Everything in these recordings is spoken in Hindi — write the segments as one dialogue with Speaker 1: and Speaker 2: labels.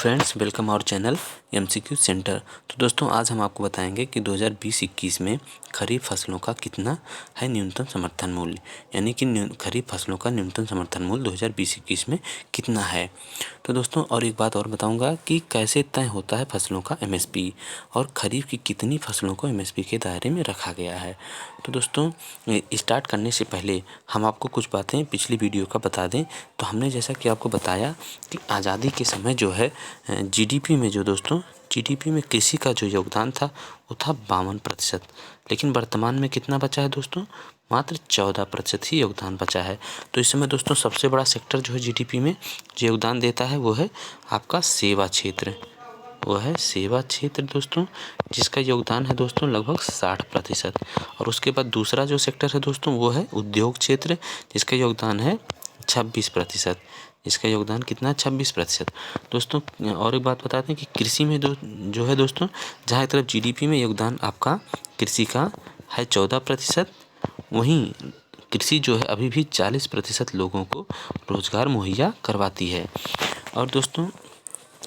Speaker 1: Friends, welcome our channel MCQ centre. तो दोस्तों, आज हम आपको बताएंगे कि 2020-21 में खरीफ फसलों का कितना है न्यूनतम समर्थन मूल्य, यानी कि खरीफ फसलों का न्यूनतम समर्थन मूल्य 2020-21 में कितना है। तो दोस्तों, और एक बात और बताऊंगा कि कैसे तय होता है फसलों का एमएसपी और खरीफ की कितनी फसलों को एमएसपी के दायरे में रखा गया है। तो दोस्तों, स्टार्ट करने से पहले हम आपको कुछ बातें पिछली वीडियो का बता दें। तो हमने जैसा कि आपको बताया कि आज़ादी के समय जो है जीडीपी में जीडीपी में कृषि का जो योगदान था वो था 52%, लेकिन वर्तमान में कितना बचा है दोस्तों? मात्र 14% ही योगदान बचा है। तो इस समय दोस्तों सबसे बड़ा सेक्टर जो है जीडीपी में जो योगदान देता है वो है आपका सेवा क्षेत्र, वो है सेवा क्षेत्र दोस्तों, जिसका योगदान है दोस्तों लगभग 60%। और उसके बाद दूसरा जो सेक्टर है दोस्तों वो है उद्योग क्षेत्र, जिसका योगदान है 26%। इसका योगदान कितना? 26%। दोस्तों, और एक बात बताते हैं कि कृषि में जो है दोस्तों, जहाँ एक तरफ जीडीपी में योगदान आपका कृषि का है 14%, वहीं कृषि जो है अभी भी 40% लोगों को रोजगार मुहैया करवाती है। और दोस्तों,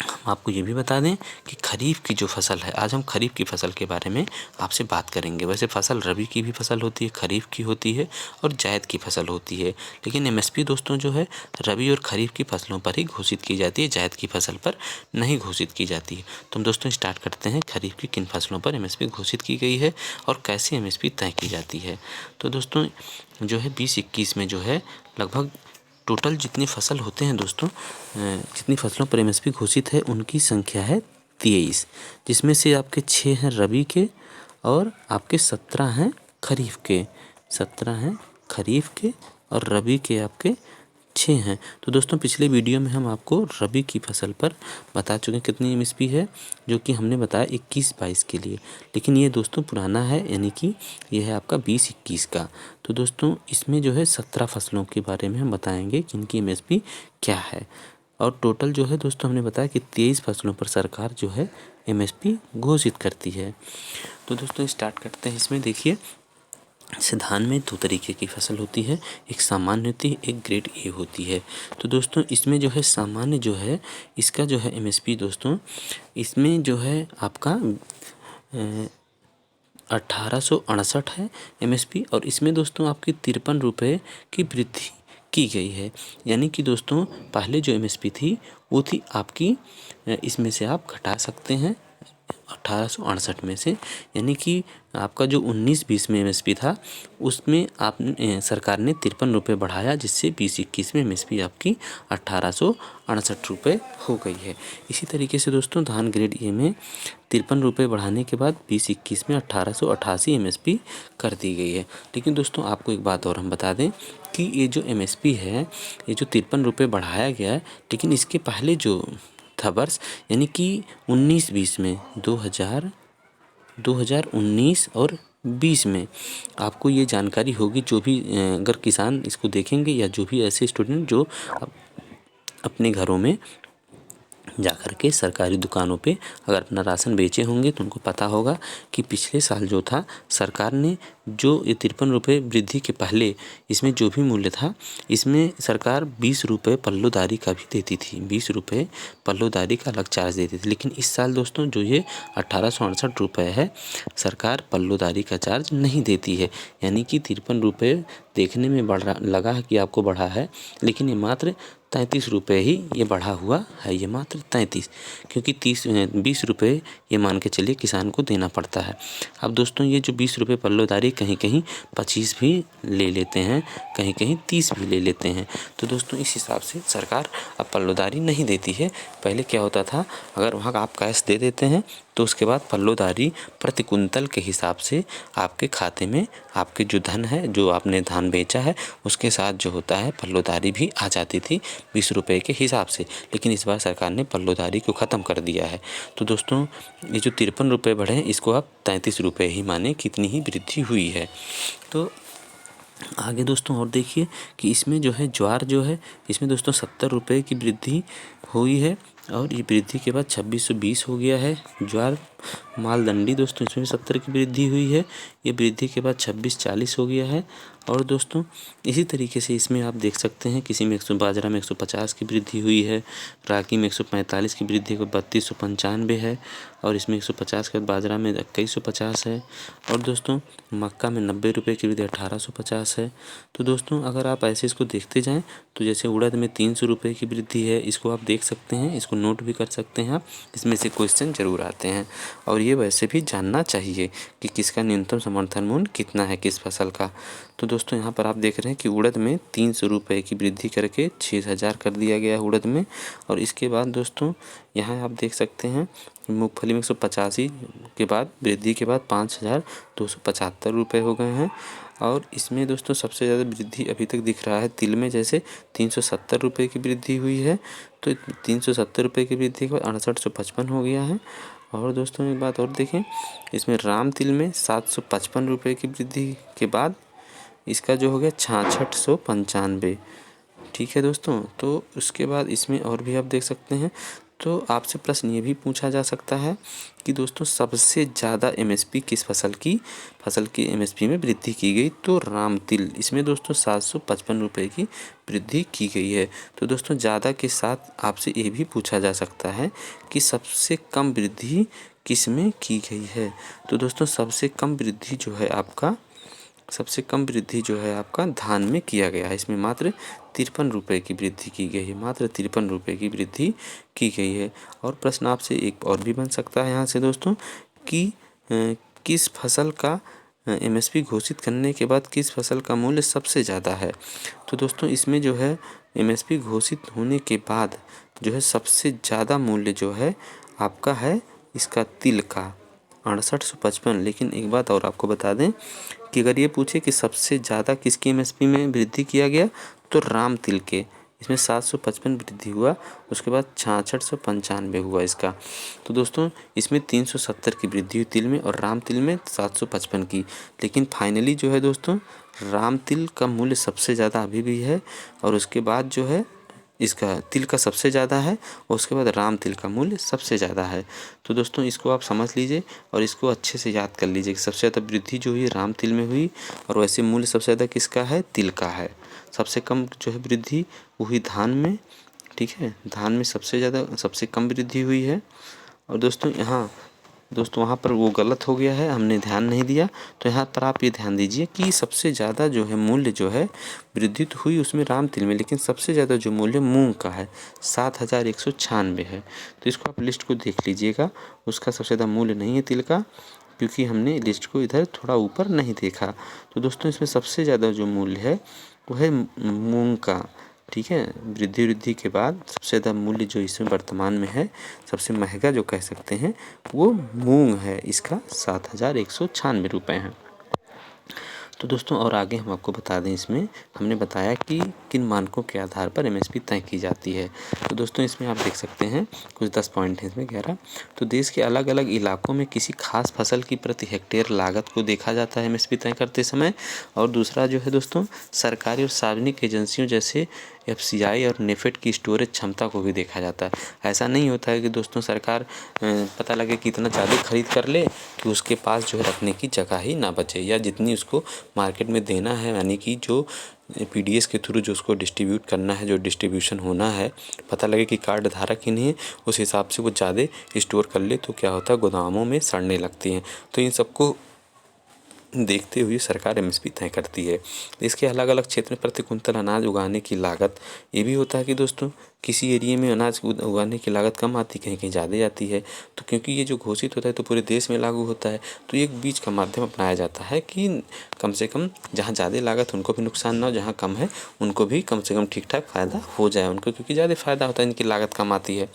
Speaker 1: हम आपको ये भी बता दें कि खरीफ की जो फसल है, आज हम खरीफ की फसल के बारे में आपसे बात करेंगे। वैसे फसल रबी की भी फसल होती है, खरीफ की होती है और जायद की फसल होती है, लेकिन एमएसपी दोस्तों जो है रबी और खरीफ की फसलों पर ही घोषित की जाती है, जायद की फसल पर नहीं घोषित की जाती है। तो हम दोस्तों स्टार्ट करते हैं खरीफ की किन फसलों पर एमएसपी घोषित की गई है और कैसे एमएसपी तय की जाती है। तो दोस्तों जो है 20-21 में जो है लगभग टोटल जितनी फसल होते हैं दोस्तों, जितनी फसलों पर एमएसपी घोषित है उनकी संख्या है 23, जिसमें से आपके 6 हैं रबी के और आपके 17 हैं खरीफ के, 17 हैं खरीफ के और रबी के आपके 6 हैं। तो दोस्तों पिछले वीडियो में हम आपको रबी की फसल पर बता चुके हैं कितनी एमएसपी है, जो कि हमने बताया 21-22 के लिए, लेकिन ये दोस्तों पुराना है, यानी कि ये है आपका 20-21 का। तो दोस्तों इसमें जो है 17 फसलों के बारे में हम बताएंगे कि इनकी एमएसपी क्या है। और टोटल जो है दोस्तों हमने बताया कि 23 फसलों पर सरकार जो है एमएसपी घोषित करती है। तो दोस्तों स्टार्ट करते हैं। इसमें देखिए, जैसे धान में 2 तरीके की फसल होती है, एक सामान्य होती है, एक ग्रेड ए होती है। तो दोस्तों इसमें जो है सामान्य जो है इसका जो है एमएसपी दोस्तों, इसमें जो है आपका 1868 है एमएसपी, और इसमें दोस्तों आपकी 53 रुपये की वृद्धि की गई है। यानी कि दोस्तों पहले जो एमएसपी थी वो थी आपकी, इसमें से आप घटा सकते हैं 1868 में से, यानी कि आपका जो 19-20 में एमएसपी था उसमें आपने सरकार ने 53 रुपये बढ़ाया, जिससे 20-21 में एमएसपी आपकी 1868 रुपये हो गई है। इसी तरीके से दोस्तों धान ग्रेड ए में 53 रुपये बढ़ाने के बाद 20-21 में 1888 एमएसपी कर दी गई है। लेकिन दोस्तों आपको एक बात और हम बता दें कि ये जो एमएसपी है, ये जो 53 रुपये बढ़ाया गया है, लेकिन इसके पहले जो था वर्ष, यानी कि 19-20 में 2019 और 20 में आपको ये जानकारी होगी, जो भी अगर किसान इसको देखेंगे या जो भी ऐसे स्टूडेंट जो अपने घरों में जाकर के सरकारी दुकानों पे अगर अपना राशन बेचे होंगे तो उनको पता होगा कि पिछले साल जो था सरकार ने जो ये 53 रुपये वृद्धि के पहले इसमें जो भी मूल्य था, इसमें सरकार 20 रुपये पल्लोदारी का भी देती थी, 20 रुपये पल्लोदारी का अलग चार्ज देती थी। लेकिन इस साल दोस्तों जो ये 1868 रुपये है, सरकार पल्लोदारी का चार्ज नहीं देती है। यानी कि 53 रुपये देखने में लगा कि आपको बढ़ा है, लेकिन ये मात्र 33 रुपये ही ये बढ़ा हुआ है, ये मात्र 33, क्योंकि 20 रुपये ये मान के चलिए किसान को देना पड़ता है। अब दोस्तों ये जो 20 रुपये पल्लोदारी कहीं कहीं 25 भी ले लेते हैं, कहीं कहीं 30 भी ले लेते हैं। तो दोस्तों इस हिसाब से सरकार अब पल्लोदारी नहीं देती है। पहले क्या होता था, अगर वहाँ आप कैश दे देते हैं तो उसके बाद पल्लोदारी प्रति कुंतल के हिसाब से आपके खाते में आपके जो धन है, जो आपने धान बेचा है, उसके साथ जो होता है पल्लोदारी भी आ जाती थी 20 रुपये के हिसाब से। लेकिन इस बार सरकार ने पल्लोदारी को ख़त्म कर दिया है। तो दोस्तों ये जो 53 रुपये बढ़े हैं, इसको आप 33 रुपये ही माने, कितनी ही वृद्धि हुई है। तो आगे दोस्तों और देखिए कि इसमें जो है ज्वार जो है, इसमें दोस्तों 70 रुपये की वृद्धि हुई है, और ये वृद्धि के बाद 2620 हो गया है। ज्वार मालदंडी दोस्तों इसमें भी 70 की वृद्धि हुई है, ये वृद्धि के बाद 26-40 हो गया है। और दोस्तों इसी तरीके से इसमें आप देख सकते हैं किसी में बाजरा में 150 की वृद्धि हुई है, रागी में 145 की वृद्धि को 3295 है, और इसमें 150 के बाद बाजरा में 2150 है, और दोस्तों मक्का में 90 रुपये की वृद्धि 1850 है। तो दोस्तों अगर आप ऐसे इसको देखते जाएँ तो जैसे उड़द में 300 रुपये की वृद्धि है, इसको आप देख सकते हैं, इसको नोट भी कर सकते हैं आप, इसमें से क्वेश्चन जरूर आते हैं। और ये वैसे भी जानना चाहिए कि किसका न्यूनतम समर्थन मूल्य कितना है किस फसल का। तो दोस्तों यहाँ पर आप देख रहे हैं कि उड़द में 300 रुपये की वृद्धि करके 6000 कर दिया गया है उड़द में। और इसके बाद दोस्तों यहाँ आप देख सकते हैं मूंगफली में 185 के बाद वृद्धि के बाद 5275 रुपये हो गए हैं। और इसमें दोस्तों सबसे ज़्यादा वृद्धि अभी तक दिख रहा है तिल में, जैसे 370 रुपये की वृद्धि हुई है। तो 370 रुपये की वृद्धि के बाद 6855 हो गया है। और दोस्तों एक बात और देखें, इसमें राम तिल में 755 रुपये की वृद्धि के बाद इसका जो हो गया 6695। ठीक है दोस्तों, तो उसके बाद इसमें और भी आप देख सकते हैं। तो आपसे प्रश्न ये भी पूछा जा सकता है कि दोस्तों सबसे ज़्यादा एमएसपी किस फसल की एमएसपी में वृद्धि की गई, तो राम तिल, इसमें दोस्तों 755 रुपये की वृद्धि की गई है। तो दोस्तों ज़्यादा के साथ आपसे ये भी पूछा जा सकता है कि सबसे कम वृद्धि किस में की गई है। तो दोस्तों सबसे कम वृद्धि जो है आपका धान में किया गया है, इसमें मात्र 53 रुपये की वृद्धि की गई है, मात्र 53 रुपये की वृद्धि की गई है। और प्रश्न आपसे एक और भी बन सकता है यहाँ से दोस्तों कि किस फसल का एमएसपी घोषित करने के बाद किस फसल का मूल्य सबसे ज़्यादा है। तो दोस्तों इसमें जो है एमएसपी घोषित होने के बाद जो है सबसे ज़्यादा मूल्य जो है आपका है इसका तिल का 6855। लेकिन एक बात और आपको बता दें कि अगर ये पूछे कि सबसे ज़्यादा किसकी एमएसपी में वृद्धि किया गया, तो राम तिल के, इसमें 755 वृद्धि हुआ, उसके बाद 6695 हुआ इसका। तो दोस्तों इसमें 370 की वृद्धि हुई तिल में और राम तिल में 755 की। लेकिन फाइनली जो है दोस्तों राम तिल का मूल्य सबसे ज़्यादा अभी भी है, और उसके बाद जो है इसका तिल का सबसे ज़्यादा है, और उसके बाद राम तिल का मूल्य सबसे ज़्यादा है। तो दोस्तों इसको आप समझ लीजिए और इसको अच्छे से याद कर लीजिए कि सबसे ज़्यादा वृद्धि जो हुई राम तिल में हुई, और वैसे मूल्य सबसे ज़्यादा किसका है, तिल का है। सबसे कम जो है वृद्धि वो हुई धान में, ठीक है, धान में सबसे कम वृद्धि हुई है। और दोस्तों वहाँ पर वो गलत हो गया है, हमने ध्यान नहीं दिया। तो यहाँ पर आप ये ध्यान दीजिए कि सबसे ज़्यादा जो है मूल्य जो है वृद्धि तो हुई उसमें राम तिल में, लेकिन सबसे ज़्यादा जो मूल्य मूंग का है 7196 है। तो इसको आप लिस्ट को देख लीजिएगा, उसका सबसे ज़्यादा मूल्य नहीं है तिल का, क्योंकि हमने लिस्ट को इधर थोड़ा ऊपर नहीं देखा। तो दोस्तों इसमें सबसे ज़्यादा जो मूल्य है वो है मूंग का, ठीक है। वृद्धि के बाद सबसे ज़्यादा मूल्य जो इसमें वर्तमान में है, सबसे महंगा जो कह सकते हैं वो मूंग है, इसका 7196 रुपये है। तो दोस्तों और आगे हम आपको बता दें, इसमें हमने बताया कि किन मानकों के आधार पर एमएसपी तय की जाती है। तो दोस्तों इसमें आप देख सकते हैं कुछ 10 पॉइंट हैं इसमें 11। तो देश के अलग अलग इलाकों में किसी खास फसल की प्रति हेक्टेयर लागत को देखा जाता है एमएसपी तय करते समय। और दूसरा जो है दोस्तों सरकारी और सार्वजनिक एजेंसियों जैसे एफसीआई और नेफेड की स्टोरेज क्षमता को भी देखा जाता है। ऐसा नहीं होता है कि दोस्तों सरकार पता लगे कि इतना ज़्यादा खरीद कर ले कि उसके पास जो है रखने की जगह ही ना बचे, या जितनी उसको मार्केट में देना है, यानी कि जो पीडीएस के थ्रू जो उसको डिस्ट्रीब्यूट करना है, जो डिस्ट्रीब्यूशन होना है, पता लगे कि कार्ड धारक ही नहीं है, उस हिसाब से वो ज़्यादा स्टोर कर ले तो क्या होता है गोदामों में सड़ने लगती हैं। तो इन सबको देखते हुए सरकार एमएसपी तय करती है। इसके अलग अलग क्षेत्र में प्रति कुंतल अनाज उगाने की लागत, ये भी होता है कि दोस्तों किसी एरिया में अनाज उगाने की लागत कम आती, कहीं कहीं ज़्यादा जाती है। तो क्योंकि ये जो घोषित होता है तो पूरे देश में लागू होता है, तो एक बीच का माध्यम अपनाया जाता है कि कम से कम जहाँ ज़्यादा लागत उनको भी नुकसान ना हो, जहाँ कम है उनको भी कम से कम ठीक ठाक फ़ायदा हो जाए उनको, क्योंकि ज़्यादा फ़ायदा होता है, इनकी लागत कम आती है।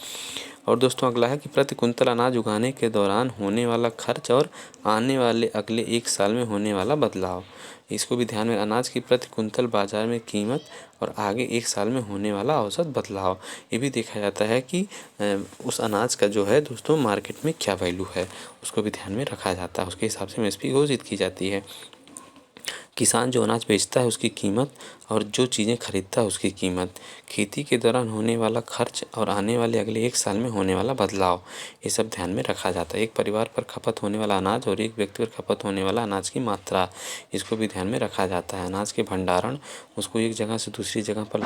Speaker 1: और दोस्तों अगला है कि प्रति कुंतल अनाज उगाने के दौरान होने वाला खर्च और आने वाले अगले 1 साल में होने वाला बदलाव, इसको भी ध्यान में। अनाज की प्रति कुंतल बाजार में कीमत और आगे 1 साल में होने वाला औसत बदलाव, ये भी देखा जाता है कि उस अनाज का जो है दोस्तों मार्केट में क्या वैल्यू है, उसको भी ध्यान में रखा जाता है, उसके हिसाब से एमएसपी घोषित की जाती है। किसान जो अनाज बेचता है उसकी कीमत और जो चीज़ें खरीदता है उसकी कीमत, खेती के दौरान होने वाला खर्च और आने वाले अगले 1 साल में होने वाला बदलाव, ये सब ध्यान में रखा जाता है। एक परिवार पर खपत होने वाला अनाज और एक व्यक्ति पर खपत होने वाला अनाज की मात्रा, इसको भी ध्यान में रखा जाता है। अनाज के भंडारण, उसको एक जगह से दूसरी जगह पर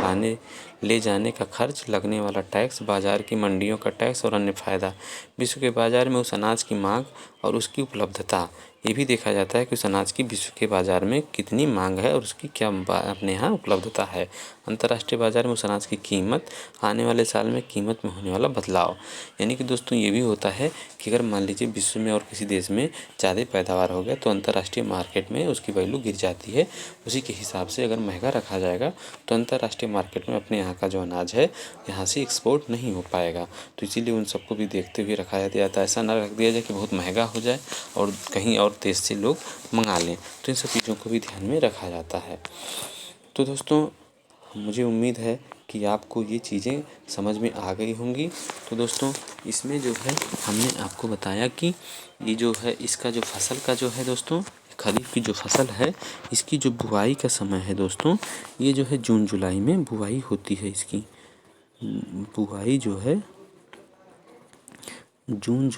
Speaker 1: ले जाने का खर्च, लगने वाला टैक्स, बाज़ार की मंडियों का टैक्स और अन्य फ़ायदा। विश्व के बाज़ार में उस अनाज की मांग और उसकी उपलब्धता, ये भी देखा जाता है कि उस अनाज की विश्व के बाज़ार में कितनी मांग है और उसकी क्या अपने यहाँ उपलब्धता है। अंतर्राष्ट्रीय बाज़ार में उस अनाज की कीमत, आने वाले साल में कीमत में होने वाला बदलाव। यानी कि दोस्तों ये भी होता है कि अगर मान लीजिए विश्व में और किसी देश में ज़्यादा पैदावार हो गया तो अंतर्राष्ट्रीय मार्केट में उसकी वैल्यू गिर जाती है। उसी के हिसाब से अगर महंगा रखा जाएगा तो अंतर्राष्ट्रीय मार्केट में अपने यहाँ का जो अनाज है यहाँ से एक्सपोर्ट नहीं हो पाएगा। तो इसीलिए उन सबको भी देखते हुए रखा जाता है। ऐसा ना रख दिया जाए कि बहुत महंगा हो जाए और कहीं और देश से लोग मंगा लें। तो इन सब चीज़ों को भी ध्यान में रखा जाता है। तो दोस्तों मुझे उम्मीद है कि आपको ये चीज़ें समझ में आ गई होंगी। तो दोस्तों इसमें जो है हमने आपको बताया कि ये जो है इसका जो फसल का जो है दोस्तों, खरीफ की जो फसल है इसकी जो बुआई का समय है दोस्तों, ये जो है जून जुलाई में बुआई होती है। इसकी बुआई जो है जून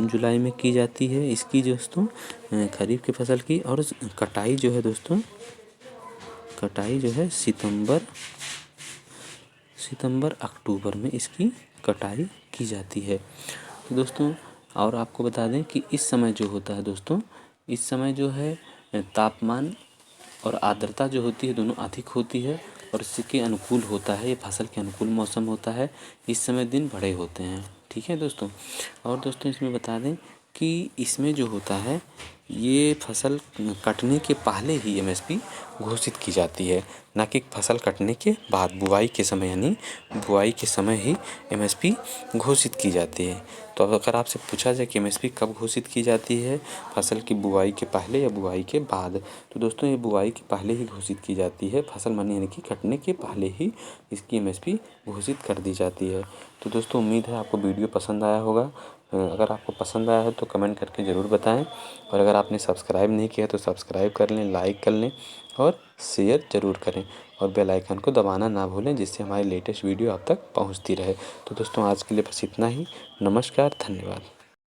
Speaker 1: जुलाई में की जाती है इसकी दोस्तों, खरीफ की फसल की। और कटाई जो है दोस्तों, कटाई जो है सितंबर अक्टूबर में इसकी कटाई की जाती है। तो दोस्तों और आपको बता दें कि इस समय जो होता है दोस्तों, इस समय जो है तापमान और आर्द्रता जो होती है दोनों अधिक होती है और इसके अनुकूल होता है, ये फसल के अनुकूल मौसम होता है। इस समय दिन बड़े होते हैं। ठीक है दोस्तों। और दोस्तों इसमें बता दें कि इसमें जो होता है ये फसल कटने के पहले ही एमएसपी घोषित की जाती है, ना कि फसल कटने के बाद, बुआई के समय, यानी बुआई के समय ही एमएसपी घोषित की जाती है। तो अब अगर आपसे पूछा जाए कि एमएसपी कब घोषित की जाती है, फसल की बुआई के पहले या बुआई के बाद, तो दोस्तों ये बुआई के पहले ही घोषित की जाती है। फसल माने यानी कि कटने के पहले ही इसकी एमएसपी घोषित कर दी जाती है। तो दोस्तों उम्मीद है आपको वीडियो पसंद आया होगा। अगर आपको पसंद आया है तो कमेंट करके ज़रूर बताएं, और अगर आपने सब्सक्राइब नहीं किया तो सब्सक्राइब कर लें, लाइक कर लें और शेयर ज़रूर करें, और बेल आइकन को दबाना ना भूलें, जिससे हमारी लेटेस्ट वीडियो आप तक पहुंचती रहे। तो दोस्तों आज के लिए बस इतना ही। नमस्कार, धन्यवाद।